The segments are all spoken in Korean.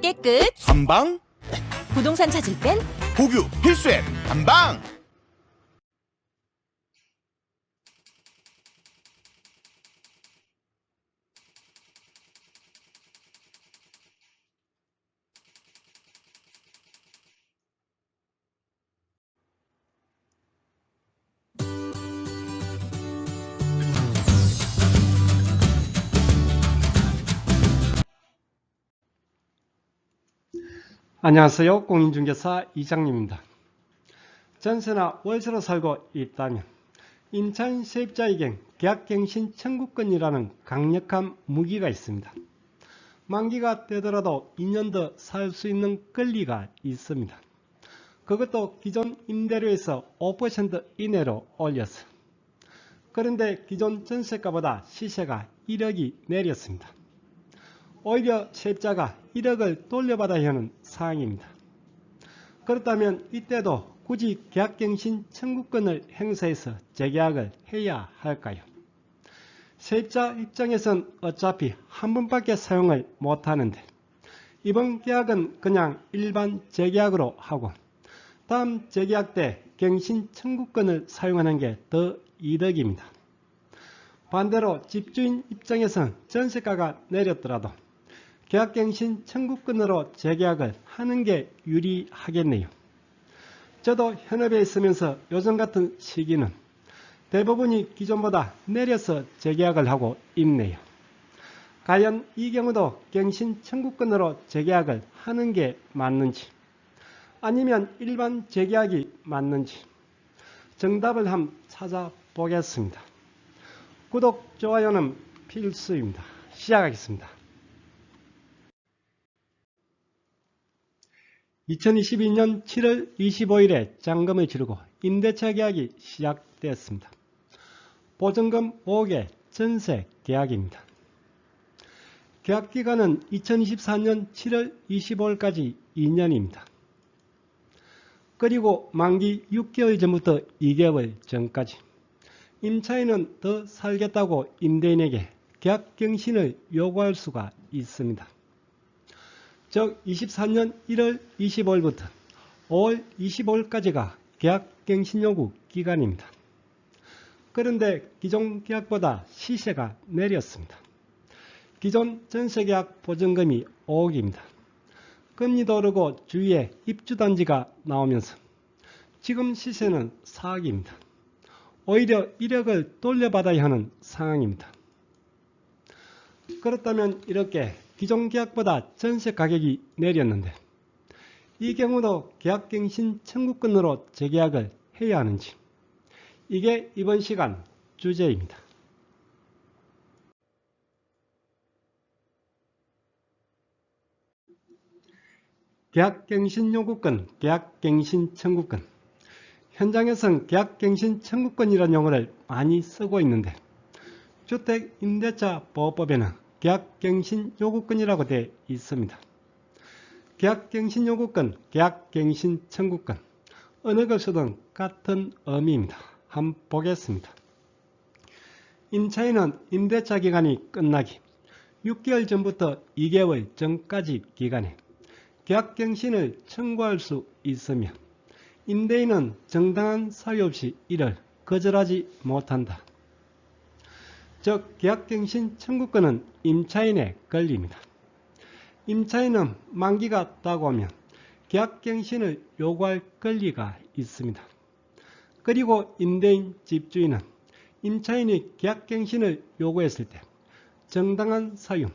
깨끗. 한방 부동산 찾을 땐 보규 필수 앱 한방. 안녕하세요. 공인중개사 이장님입니다. 전세나 월세로 살고 있다면 임차인 세입자에겐 계약갱신 청구권이라는 강력한 무기가 있습니다. 만기가 되더라도 2년 더 살 수 있는 권리가 있습니다. 그것도 기존 임대료에서 5% 이내로 올려서. 그런데 기존 전세가보다 시세가 1억이 내렸습니다. 오히려 세입자가 1억을 돌려받아야 하는 상황입니다. 그렇다면 이때도 굳이 계약갱신 청구권을 행사해서 재계약을 해야 할까요? 세입자 입장에선 어차피 한 번밖에 사용을 못하는데 이번 계약은 그냥 일반 재계약으로 하고 다음 재계약 때 갱신 청구권을 사용하는 게 더 이득입니다. 반대로 집주인 입장에선 전세가가 내렸더라도 계약갱신 청구권으로 재계약을 하는 게 유리하겠네요. 저도 현업에 있으면서 요즘 같은 시기는 대부분이 기존보다 내려서 재계약을 하고 있네요. 과연 이 경우도 갱신 청구권으로 재계약을 하는 게 맞는지 아니면 일반 재계약이 맞는지 정답을 한번 찾아보겠습니다. 구독, 좋아요는 필수입니다. 시작하겠습니다. 2022년 7월 25일에 잔금을 치르고 임대차 계약이 시작되었습니다. 보증금 5억의 전세 계약입니다. 계약기간은 2024년 7월 25일까지 2년입니다. 그리고 만기 6개월 전부터 2개월 전까지 임차인은 더 살겠다고 임대인에게 계약갱신을 요구할 수가 있습니다. 즉 24년 1월 25일부터 5월 25일까지가 계약갱신 요구 기간입니다. 그런데 기존 계약보다 시세가 내렸습니다. 기존 전세계약 보증금이 5억입니다. 금리도 오르고 주위에 입주단지가 나오면서 지금 시세는 4억입니다. 오히려 1억을 돌려받아야 하는 상황입니다. 그렇다면 이렇게 기존 계약보다 전세 가격이 내렸는데 이 경우도 계약갱신 청구권으로 재계약을 해야 하는지 이게 이번 시간 주제입니다. 계약갱신 요구권, 계약갱신 청구권. 현장에서는 계약갱신 청구권이라는 용어를 많이 쓰고 있는데 주택임대차보호법에는 계약갱신 요구권이라고 되어 있습니다. 계약갱신 요구권, 계약갱신 청구권 어느 것이든 같은 의미입니다. 한번 보겠습니다. 임차인은 임대차 기간이 끝나기 6개월 전부터 2개월 전까지 기간에 계약갱신을 청구할 수 있으며 임대인은 정당한 사유 없이 이를 거절하지 못한다. 즉 계약갱신 청구권은 임차인의 권리입니다. 임차인은 만기가 다가오면 계약갱신을 요구할 권리가 있습니다. 그리고 임대인 집주인은 임차인이 계약갱신을 요구했을 때 정당한 사유,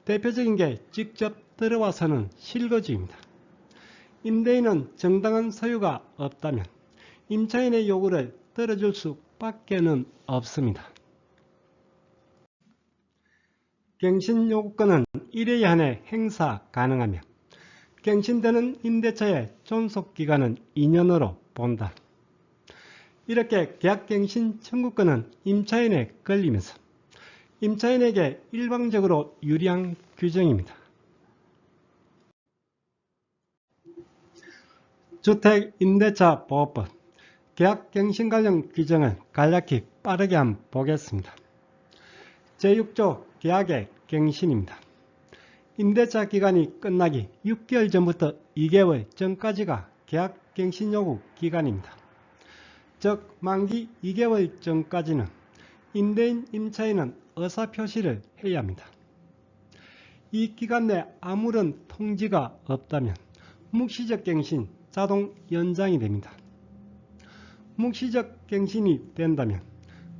대표적인 게 직접 들어와서는 실거주입니다. 임대인은 정당한 사유가 없다면 임차인의 요구를 들어줄 수밖에는 없습니다. 갱신 요구권은 1회 안에 행사 가능하며 갱신되는 임대차의 존속기간은 2년으로 본다. 이렇게 계약갱신 청구권은 임차인의 권리면서 임차인에게 일방적으로 유리한 규정입니다. 주택임대차보호법 계약갱신 관련 규정을 간략히 빠르게 한번 보겠습니다. 제6조 계약의 갱신입니다. 임대차 기간이 끝나기 6개월 전부터 2개월 전까지가 계약갱신 요구 기간입니다. 즉 만기 2개월 전까지는 임대인 임차인은 의사표시를 해야 합니다. 이 기간 내 아무런 통지가 없다면 묵시적 갱신 자동 연장이 됩니다. 묵시적 갱신이 된다면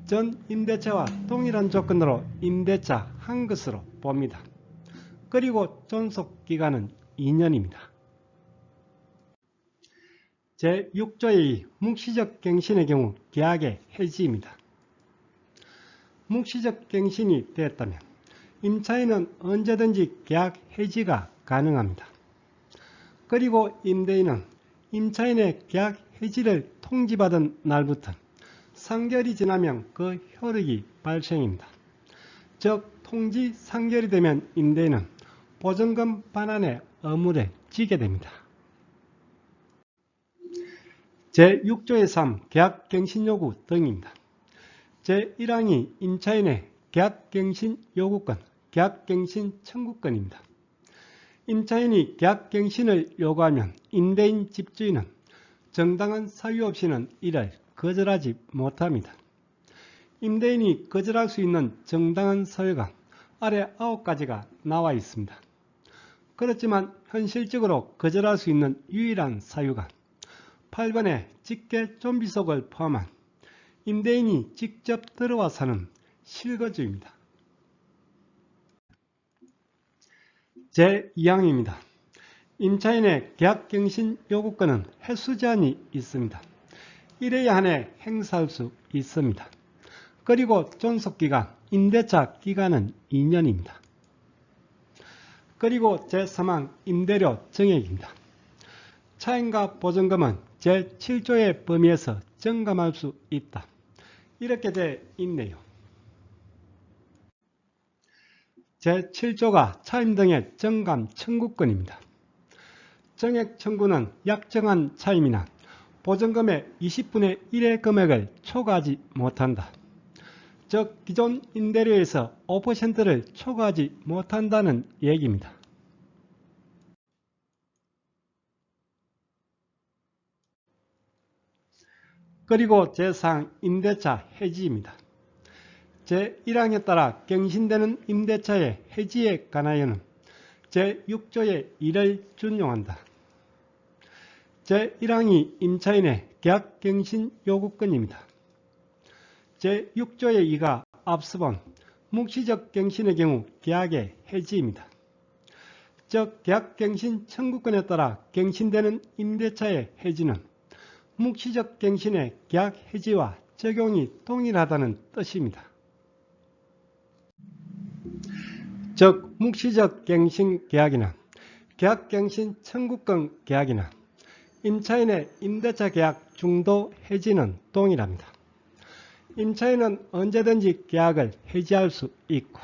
전 임대차와 동일한 조건으로 임대차 한 것으로 봅니다. 그리고 존속기간은 2년입니다. 제6조의 2 묵시적 갱신의 경우 계약의 해지입니다. 묵시적 갱신이 되었다면 임차인은 언제든지 계약 해지가 가능합니다. 그리고 임대인은 임차인의 계약 해지를 통지받은 날부터 3개월이 지나면 그 효력이 발생입니다. 즉 통지 3개월이 되면 임대인은 보증금 반환의 의무를 지게 됩니다. 제6조의 3 계약갱신 요구 등입니다. 제1항이 임차인의 계약갱신 요구권, 계약갱신 청구권입니다. 임차인이 계약갱신을 요구하면 임대인 집주인은 정당한 사유 없이는 이를 거절하지 못합니다. 임대인이 거절할 수 있는 정당한 사유가 아래 9가지가 나와 있습니다. 그렇지만 현실적으로 거절할 수 있는 유일한 사유가 8번의 직계 좀비속을 포함한 임대인이 직접 들어와 사는 실거주입니다. 제2항입니다. 임차인의 계약갱신 요구권은 횟수 제한이 있습니다. 1회 안에 행사할 수 있습니다. 그리고 존속기간, 임대차 기간은 2년입니다. 그리고 제3항 임대료 정액입니다. 차임과 보증금은 제7조의 범위에서 정감할 수 있다. 이렇게 되어 있네요. 제7조가 차임 등의 정감 청구권입니다. 정액 청구는 약정한 차임이나 보증금의 20분의 1의 금액을 초과하지 못한다. 즉 기존 임대료에서 5%를 초과하지 못한다는 얘기입니다. 그리고 제4항 임대차 해지입니다. 제1항에 따라 갱신되는 임대차의 해지에 관하여는 제6조의 2를 준용한다. 제1항이 임차인의 계약갱신 요구권입니다. 제6조의 2가 앞서 본 묵시적 갱신의 경우 계약의 해지입니다. 즉 계약갱신 청구권에 따라 갱신되는 임대차의 해지는 묵시적 갱신의 계약 해지와 적용이 동일하다는 뜻입니다. 즉 묵시적 갱신 계약이나 계약갱신 청구권 계약이나 임차인의 임대차 계약 중도 해지는 동일합니다. 임차인은 언제든지 계약을 해지할 수 있고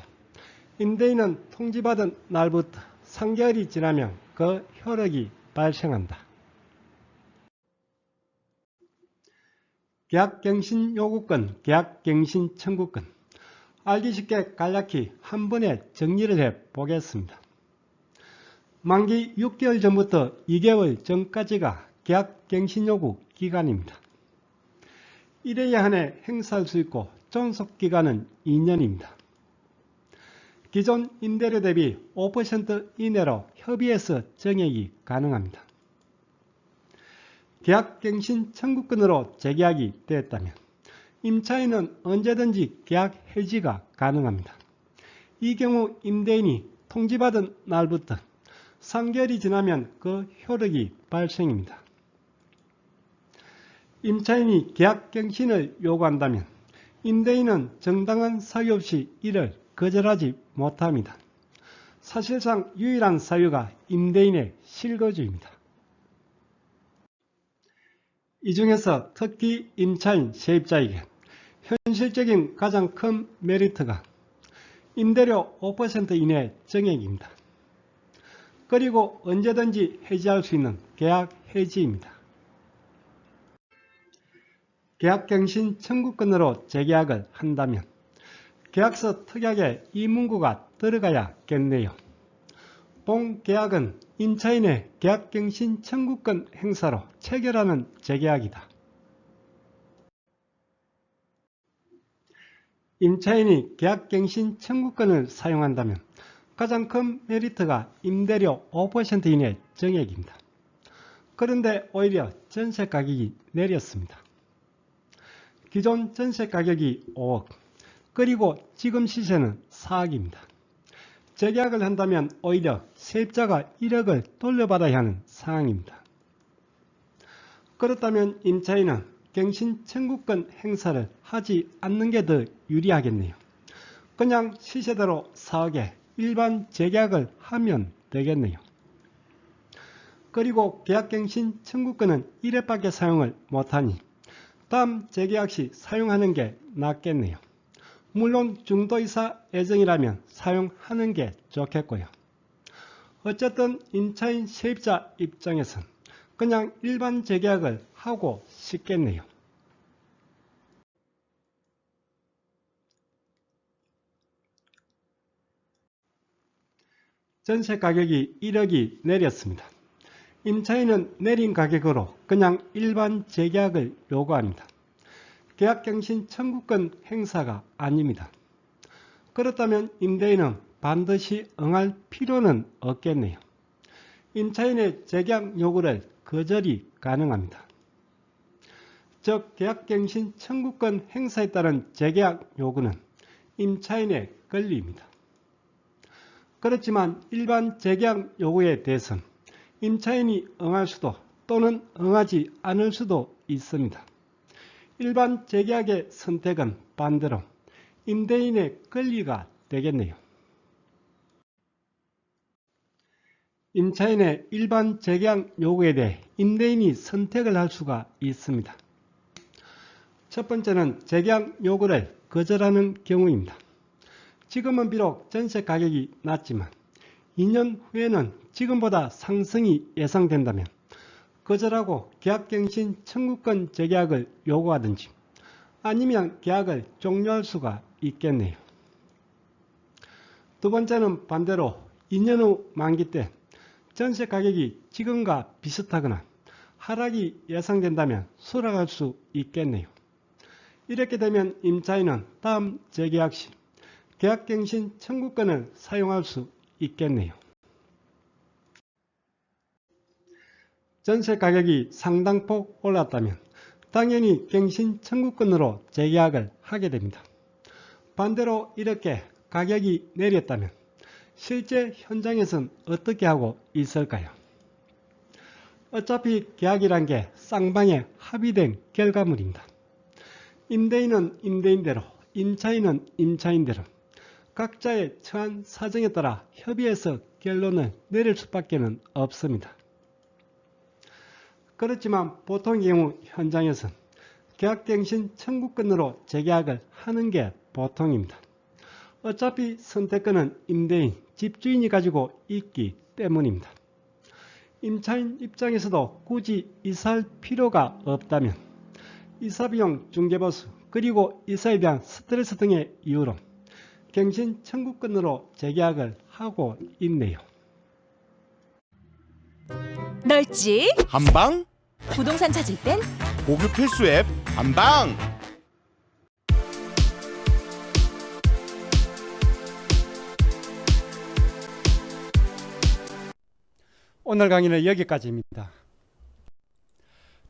임대인은 통지받은 날부터 3개월이 지나면 그 효력이 발생한다. 계약갱신 요구권, 계약갱신 청구권. 알기 쉽게 간략히 한 번에 정리를 해 보겠습니다. 만기 6개월 전부터 2개월 전까지가 계약갱신 요구 기간입니다. 1회 안에 행사할 수 있고 존속기간은 2년입니다. 기존 임대료 대비 5% 이내로 협의해서 정액이 가능합니다. 계약갱신 청구권으로 재계약이 되었다면 임차인은 언제든지 계약 해지가 가능합니다. 이 경우 임대인이 통지받은 날부터 3개월이 지나면 그 효력이 발생입니다. 임차인이 계약갱신을 요구한다면 임대인은 정당한 사유 없이 이를 거절하지 못합니다. 사실상 유일한 사유가 임대인의 실거주입니다. 이 중에서 특히 임차인 세입자에게 현실적인 가장 큰 메리트가 임대료 5% 이내 정액입니다. 그리고 언제든지 해지할 수 있는 계약 해지입니다. 계약갱신 청구권으로 재계약을 한다면 계약서 특약에 이 문구가 들어가야겠네요. 본 계약은 임차인의 계약갱신 청구권 행사로 체결하는 재계약이다. 임차인이 계약갱신 청구권을 사용한다면 가장 큰 메리트가 임대료 5% 이내 정액입니다. 그런데 오히려 전세 가격이 내렸습니다. 기존 전세 가격이 5억, 그리고 지금 시세는 4억입니다. 재계약을 한다면 오히려 세입자가 1억을 돌려받아야 하는 상황입니다. 그렇다면 임차인은 갱신 청구권 행사를 하지 않는 게 더 유리하겠네요. 그냥 시세대로 4억에 일반 재계약을 하면 되겠네요. 그리고 계약갱신 청구권은 1회밖에 사용을 못하니 다음 재계약 시 사용하는 게 낫겠네요. 물론 중도이사 예정이라면 사용하는 게 좋겠고요. 어쨌든 임차인 세입자 입장에선 그냥 일반 재계약을 하고 싶겠네요. 전세 가격이 1억이 내렸습니다. 임차인은 내린 가격으로 그냥 일반 재계약을 요구합니다. 계약갱신 청구권 행사가 아닙니다. 그렇다면 임대인은 반드시 응할 필요는 없겠네요. 임차인의 재계약 요구를 거절이 가능합니다. 즉 계약갱신 청구권 행사에 따른 재계약 요구는 임차인의 권리입니다. 그렇지만 일반 재계약 요구에 대해서는 임차인이 응할 수도 또는 응하지 않을 수도 있습니다. 일반 재계약의 선택은 반대로 임대인의 권리가 되겠네요. 임차인의 일반 재계약 요구에 대해 임대인이 선택을 할 수가 있습니다. 첫 번째는 재계약 요구를 거절하는 경우입니다. 지금은 비록 전세 가격이 낮지만 2년 후에는 지금보다 상승이 예상된다면 거절하고 계약갱신 청구권 재계약을 요구하든지 아니면 계약을 종료할 수가 있겠네요. 두 번째는 반대로 2년 후 만기 때 전세 가격이 지금과 비슷하거나 하락이 예상된다면 수락할 수 있겠네요. 이렇게 되면 임차인은 다음 재계약 시 계약갱신 청구권을 사용할 수 있겠네요. 전세 가격이 상당폭 올랐다면 당연히 갱신 청구권으로 재계약을 하게 됩니다. 반대로 이렇게 가격이 내렸다면 실제 현장에서는 어떻게 하고 있을까요? 어차피 계약이란 게 쌍방에 합의된 결과물입니다. 임대인은 임대인대로, 임차인은 임차인대로 각자의 처한 사정에 따라 협의해서 결론을 내릴 수밖에 없습니다. 그렇지만 보통 경우 현장에서는 계약갱신 청구권으로 재계약을 하는 게 보통입니다. 어차피 선택권은 임대인, 집주인이 가지고 있기 때문입니다. 임차인 입장에서도 굳이 이사할 필요가 없다면 이사비용, 중개보수, 그리고 이사에 대한 스트레스 등의 이유로 갱신 청구권으로 재계약을 하고 있네요. 널찍 한방 부동산 찾을 땐 고급 필수 앱 한방. 오늘 강의는 여기까지입니다.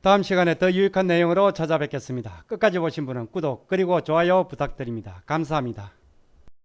다음 시간에 더 유익한 내용으로 찾아뵙겠습니다. 끝까지 보신 분은 구독 그리고 좋아요 부탁드립니다. 감사합니다.